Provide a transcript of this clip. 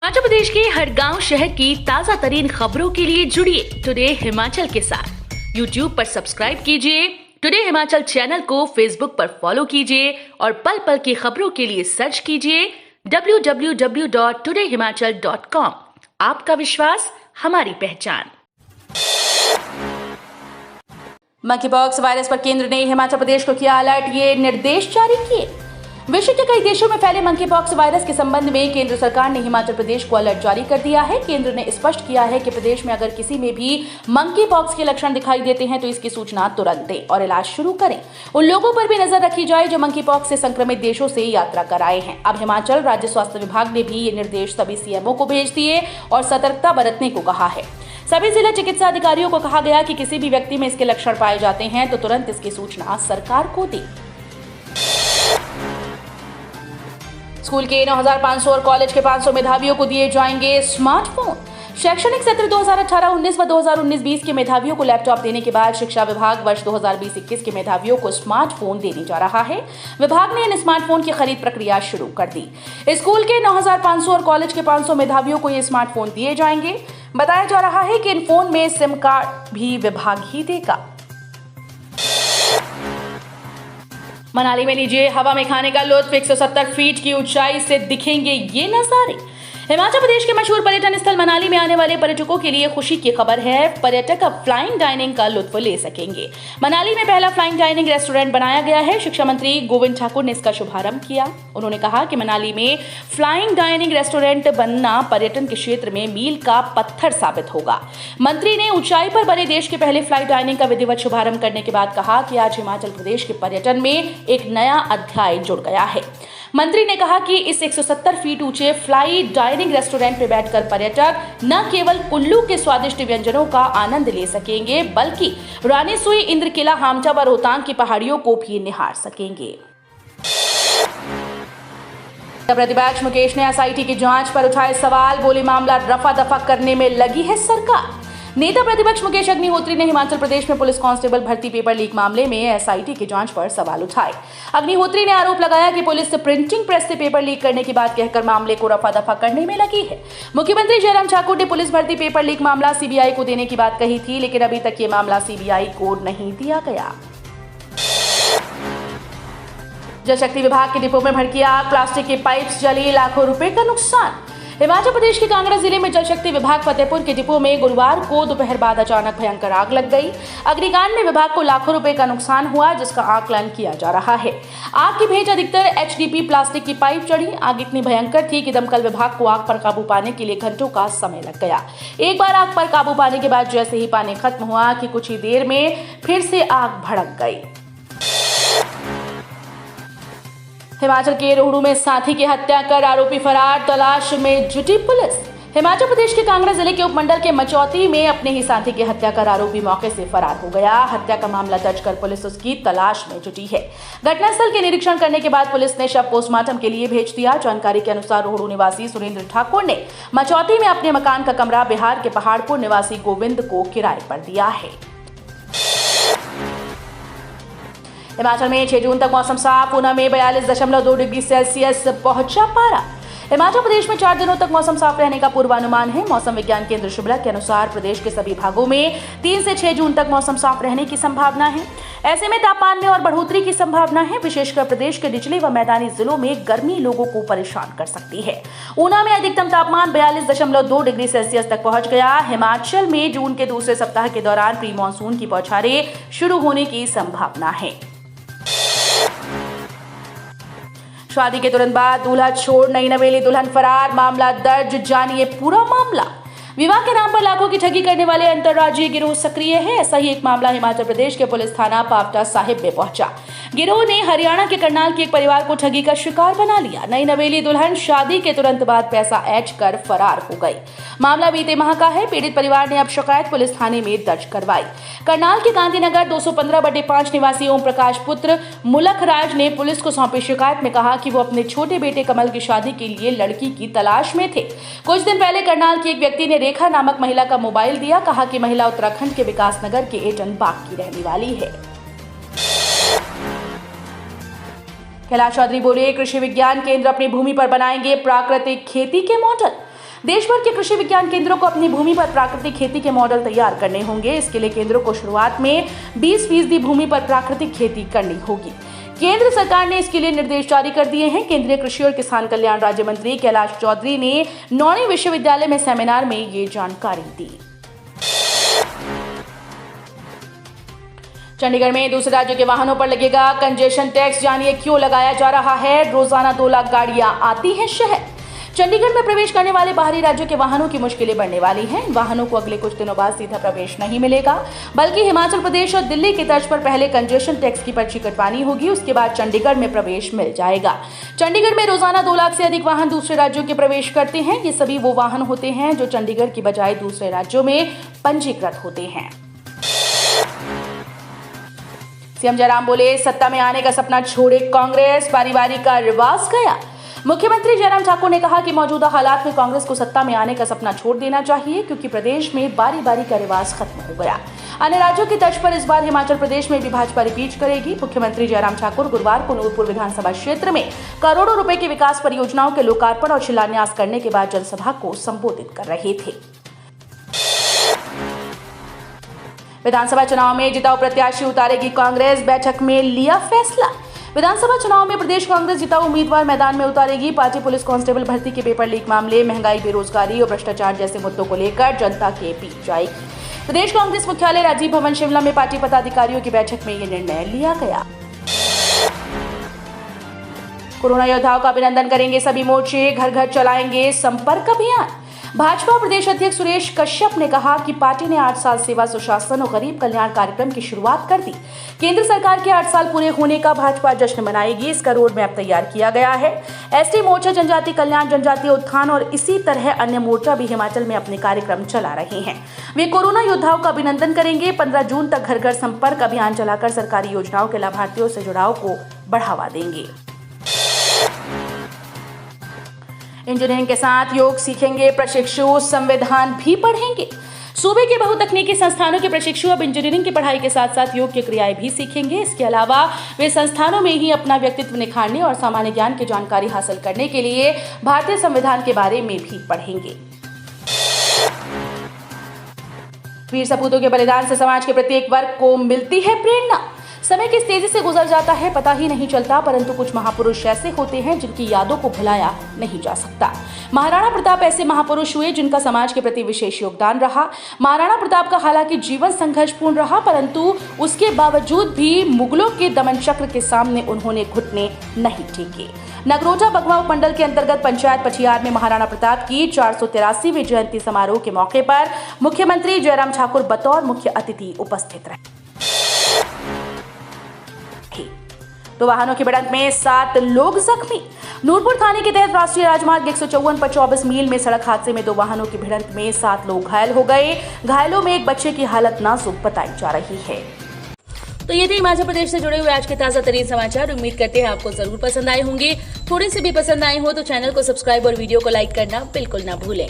हिमाचल प्रदेश के हर गांव शहर की ताजा तरीन खबरों के लिए जुड़िए टुडे हिमाचल के साथ। यूट्यूब पर सब्सक्राइब कीजिए, टुडे हिमाचल चैनल को फेसबुक पर फॉलो कीजिए और पल पल की खबरों के लिए सर्च कीजिए www.todayhimachal.com। आपका विश्वास हमारी पहचान। मंकीपॉक्स वायरस पर केंद्र ने हिमाचल प्रदेश को किया अलर्ट, ये निर्देश जारी किए। विश्व के कई देशों में फैले मंकीपॉक्स वायरस के संबंध में केंद्र सरकार ने हिमाचल प्रदेश को अलर्ट जारी कर दिया है। केंद्र ने स्पष्ट किया है कि प्रदेश में अगर किसी में भी मंकीपॉक्स के लक्षण दिखाई देते हैं तो इसकी सूचना तुरंत दें और इलाज शुरू करें। उन लोगों पर भी नजर रखी जाए जो मंकीपॉक्स से संक्रमित देशों से यात्रा कर आए हैं। अब हिमाचल राज्य स्वास्थ्य विभाग ने भी ये निर्देश सभी सीएमओ को भेज दिए और सतर्कता बरतने को कहा है। सभी जिला चिकित्सा अधिकारियों को कहा गया कि किसी भी व्यक्ति में इसके लक्षण पाए जाते हैं तो तुरंत इसकी सूचना सरकार को दें। स्कूल के 9,500 और कॉलेज के 500 मेधावियों को दिए जाएंगे स्मार्टफोन। शैक्षणिक सत्र 2018-19 व 2019-20 के मेधावियों को लैपटॉप देने के बाद शिक्षा विभाग वर्ष 2020-21 के मेधावियों को स्मार्टफोन देने जा रहा है। विभाग ने इन स्मार्टफोन की खरीद प्रक्रिया शुरू कर दी। स्कूल के 9,500 और कॉलेज के 500 मेधावियों को ये स्मार्टफोन दिए जाएंगे। बताया जा रहा है कि इन फोन में सिम कार्ड भी विभाग ही देगा। मनाली में लीजिए हवा में खाने का लुत्फ, 170 फीट की ऊंचाई से दिखेंगे ये नजारे। हिमाचल प्रदेश के मशहूर पर्यटन स्थल मनाली में आने वाले पर्यटकों के लिए खुशी की खबर है। पर्यटक अब फ्लाइंग डाइनिंग का लुत्फ ले सकेंगे। मनाली में पहला फ्लाइंग डाइनिंग रेस्टोरेंट बनाया गया है। शिक्षा मंत्री गोविंद ठाकुर ने इसका शुभारंभ किया। उन्होंने कहा कि मनाली में फ्लाइंग डाइनिंग रेस्टोरेंट बनना पर्यटन के क्षेत्र में मील का पत्थर साबित होगा। मंत्री ने ऊंचाई पर बने देश के पहले फ्लाई डाइनिंग का विधिवत शुभारंभ करने के बाद कहा कि आज हिमाचल प्रदेश के पर्यटन में एक नया अध्याय जुड़ गया है। मंत्री ने कहा कि इस 170 फीट ऊंचे फ्लाई डाइनिंग रेस्टोरेंट में बैठकर पर्यटक न केवल कुल्लू के स्वादिष्ट व्यंजनों का आनंद ले सकेंगे बल्कि रानीसुई, इंद्रकिला, हामचा व रोहतांग की पहाड़ियों को भी निहार सकेंगे। प्रतिपक्ष मुकेश ने एसआईटी की जांच पर उठाए सवाल, बोले मामला रफा दफा करने में लगी है सरकार। नेता प्रतिपक्ष मुकेश अग्निहोत्री ने हिमाचल प्रदेश में पुलिस कांस्टेबल भर्ती पेपर लीक मामले में एसआईटी की जांच पर सवाल उठाए। अग्निहोत्री ने आरोप लगाया कि पुलिस प्रिंटिंग प्रेस से पेपर लीक करने की बात कहकर मामले को रफा दफा करने में लगी है। मुख्यमंत्री जयराम ठाकुर ने पुलिस भर्ती पेपर लीक मामला सीबीआई को देने की बात कही थी, लेकिन अभी तक ये मामला सीबीआई को नहीं दिया गया। जल शक्ति विभाग के डिपो में भड़की आग, प्लास्टिक की पाइप्स जली, लाखों रुपए का नुकसान। हिमाचल प्रदेश के कांगड़ा जिले में जल शक्ति विभाग फतेहपुर के डिपो में गुरुवार को दोपहर बाद अचानक भयंकर आग लग गई। अग्निकांड में विभाग को लाखों रुपए का नुकसान हुआ, जिसका आकलन किया जा रहा है। आग की भेंट अधिकतर एचडीपी प्लास्टिक की पाइप चढ़ी। आग इतनी भयंकर थी कि दमकल विभाग को आग पर काबू पाने के लिए घंटों का समय लग गया। एक बार आग पर काबू पाने के बाद जैसे ही पानी खत्म हुआ कि कुछ ही देर में फिर से आग भड़क गई। हिमाचल के रोहडू में साथी की हत्या कर आरोपी फरार, तलाश में जुटी पुलिस। हिमाचल प्रदेश के कांगड़ा जिले के उपमंडल के मचौती में अपने ही साथी की हत्या कर आरोपी मौके से फरार हो गया। हत्या का मामला दर्ज कर पुलिस उसकी तलाश में जुटी है। घटनास्थल के निरीक्षण करने के बाद पुलिस ने शव पोस्टमार्टम के लिए भेज दिया। जानकारी के अनुसार रोहडू निवासी सुरेंद्र ठाकुर ने मचौती में अपने मकान का कमरा बिहार के पहाड़पुर निवासी गोविंद को किराए पर दिया है। हिमाचल में 6 जून तक मौसम साफ। ऊना में 42.2 डिग्री सेल्सियस पहुंचा पारा। हिमाचल प्रदेश में 4 दिनों तक मौसम साफ रहने का पूर्वानुमान है। मौसम विज्ञान केंद्र शिमला के अनुसार प्रदेश के सभी भागों में 3 से 6 जून तक मौसम साफ रहने की संभावना है। ऐसे में तापमान में और बढ़ोतरी की संभावना है। विशेषकर प्रदेश के निचले व मैदानी जिलों में गर्मी लोगों को परेशान कर सकती है। ऊना में अधिकतम तापमान 42.2 डिग्री सेल्सियस तक पहुंच गया। हिमाचल में जून के दूसरे सप्ताह के दौरान प्री मानसून की बौछारें शुरू होने की संभावना है। शादी के तुरंत बाद दूल्हा छोड़ नई नवेली दुल्हन फरार, मामला दर्ज, जानिए पूरा मामला। विवाह के नाम पर लाखों की ठगी करने वाले अंतर्राज्यीय गिरोह सक्रिय है। ऐसा ही एक मामला हिमाचल प्रदेश के पुलिस थाना पावटा साहिब में पहुंचा। गिरोह ने हरियाणा के करनाल के एक परिवार को ठगी का शिकार बना लिया। नई नवेली दुल्हन शादी के तुरंत बाद पैसा ऐंठ कर फरार हो गई। मामला बीते माह का है। पीड़ित परिवार ने अब शिकायत पुलिस थाने में दर्ज करवाई। करनाल के गांधीनगर 215/5 निवासी ओम प्रकाश पुत्र मुलख राज ने पुलिस को सौंपी शिकायत में कहा कि वो अपने छोटे बेटे कमल की शादी के लिए लड़की की तलाश में थे। कुछ दिन पहले करनाल की एक व्यक्ति ने रेखा नामक महिला का मोबाइल दिया। कहा कि महिला उत्तराखंड के विकास नगर के एटन बाग की रहने वाली है। कैलाश चौधरी बोले, कृषि विज्ञान केंद्र अपनी भूमि पर बनाएंगे प्राकृतिक खेती के मॉडल। देश भर के कृषि विज्ञान केंद्रों को अपनी भूमि पर प्राकृतिक खेती के मॉडल तैयार करने होंगे। इसके लिए केंद्रों को शुरुआत में 20% भूमि पर प्राकृतिक खेती करनी होगी। केंद्र सरकार ने इसके लिए निर्देश जारी कर दिए हैं। केंद्रीय कृषि और किसान कल्याण राज्य मंत्री कैलाश चौधरी ने नौणी विश्वविद्यालय में सेमिनार में ये जानकारी दी। चंडीगढ़ में दूसरे राज्यों के वाहनों पर लगेगा कंजेशन टैक्स, जानिए क्यों लगाया जा रहा है। रोजाना 2 लाख गाड़ियां आती हैं शहर। चंडीगढ़ में प्रवेश करने वाले बाहरी राज्यों के वाहनों की मुश्किलें बढ़ने वाली हैं। वाहनों को अगले कुछ दिनों बाद सीधा प्रवेश नहीं मिलेगा, बल्कि हिमाचल प्रदेश और दिल्ली की तर्ज पर पहले कंजेशन टैक्स की पर्ची कटवानी होगी, उसके बाद चंडीगढ़ में प्रवेश मिल जाएगा। चंडीगढ़ में रोजाना 2 लाख से अधिक वाहन दूसरे राज्यों के प्रवेश करते हैं। ये सभी वो वाहन होते हैं जो चंडीगढ़ की बजाय दूसरे राज्यों में पंजीकृत होते हैं। सीएम जयराम बोले, सत्ता में आने का सपना छोड़े कांग्रेस, बारी बारी का रिवाज गया। मुख्यमंत्री जयराम ठाकुर ने कहा कि मौजूदा हालात में कांग्रेस को सत्ता में आने का सपना छोड़ देना चाहिए, क्योंकि प्रदेश में बारी बारी का रिवाज खत्म हो गया। अन्य राज्यों की तर्ज पर इस बार हिमाचल प्रदेश में भी भाजपा रिपीट करेगी। मुख्यमंत्री जयराम ठाकुर गुरुवार को नूरपुर विधानसभा क्षेत्र में करोड़ों रुपए की विकास परियोजनाओं के लोकार्पण और शिलान्यास करने के बाद जनसभा को संबोधित कर रहे थे। विधानसभा चुनाव में जिताऊ प्रत्याशी उतारेगी कांग्रेस, बैठक में लिया फैसला। विधानसभा चुनाव में प्रदेश कांग्रेस जिताऊ उम्मीदवार मैदान में उतारेगी। पार्टी पुलिस कांस्टेबल भर्ती के पेपर लीक मामले, महंगाई, बेरोजगारी और भ्रष्टाचार जैसे मुद्दों को लेकर जनता के बीच जाएगी। प्रदेश कांग्रेस मुख्यालय राजीव भवन शिमला में पार्टी पदाधिकारियों की बैठक में यह निर्णय लिया गया। कोरोना योद्धाओं का अभिनंदन करेंगे सभी मोर्चे, घर घर चलाएंगे संपर्क अभियान। भाजपा प्रदेश अध्यक्ष सुरेश कश्यप ने कहा कि पार्टी ने 8 साल सेवा, सुशासन और गरीब कल्याण कार्यक्रम की शुरुआत कर दी। केंद्र सरकार के 8 साल पूरे होने का भाजपा जश्न मनाएगी। इसका रोड मैप तैयार किया गया है। एसटी मोर्चा, जनजाति कल्याण, जनजातीय उत्थान और इसी तरह अन्य मोर्चा भी हिमाचल में अपने कार्यक्रम चला रहे हैं। वे कोरोना योद्धाओं का अभिनंदन करेंगे। 15 जून तक घर घर संपर्क अभियान चलाकर सरकारी योजनाओं के लाभार्थियों से जुड़ाव को बढ़ावा देंगे। इंजीनियरिंग के साथ योग सीखेंगे प्रशिक्षु, संविधान भी पढ़ेंगे। सूबे के बहुतकनीकी संस्थानों के प्रशिक्षु अब इंजीनियरिंग की पढ़ाई के साथ साथ योग की क्रियाएं भी सीखेंगे। इसके अलावा वे संस्थानों में ही अपना व्यक्तित्व निखारने और सामान्य ज्ञान की जानकारी हासिल करने के लिए भारतीय संविधान के बारे में भी पढ़ेंगे। वीर सपूतों के बलिदान से समाज के प्रत्येक वर्ग को मिलती है प्रेरणा। समय किस तेजी से गुजर जाता है पता ही नहीं चलता, परंतु कुछ महापुरुष ऐसे होते हैं जिनकी यादों को भुलाया नहीं जा सकता। महाराणा प्रताप ऐसे महापुरुष हुए जिनका समाज के प्रति विशेष योगदान रहा। महाराणा प्रताप का हालांकि जीवन संघर्षपूर्ण रहा, परंतु उसके बावजूद भी मुगलों के दमन चक्र के सामने उन्होंने घुटने नहीं टेके। नगरोटा बगवा उपमंडल के अंतर्गत पंचायत पछियार में महाराणा प्रताप की 483वीं जयंती समारोह के मौके पर मुख्यमंत्री जयराम ठाकुर बतौर मुख्य अतिथि उपस्थित रहे। तो वाहनों की भिड़ंत में 7 लोग जख्मी। नूरपुर थाने के तहत राष्ट्रीय राजमार्ग 154 पर 24 मील में सड़क हादसे में 2 वाहनों की भिड़ंत में 7 लोग घायल हो गए। घायलों में एक बच्चे की हालत नाजुक बताई जा रही है। तो ये थे हिमाचल प्रदेश से जुड़े हुए आज के ताजा तरीन समाचार। उम्मीद करते हैं आपको जरूर पसंद आए होंगे। थोड़े से भी पसंद आए हो तो चैनल को सब्सक्राइब और वीडियो को लाइक करना बिल्कुल ना भूलें।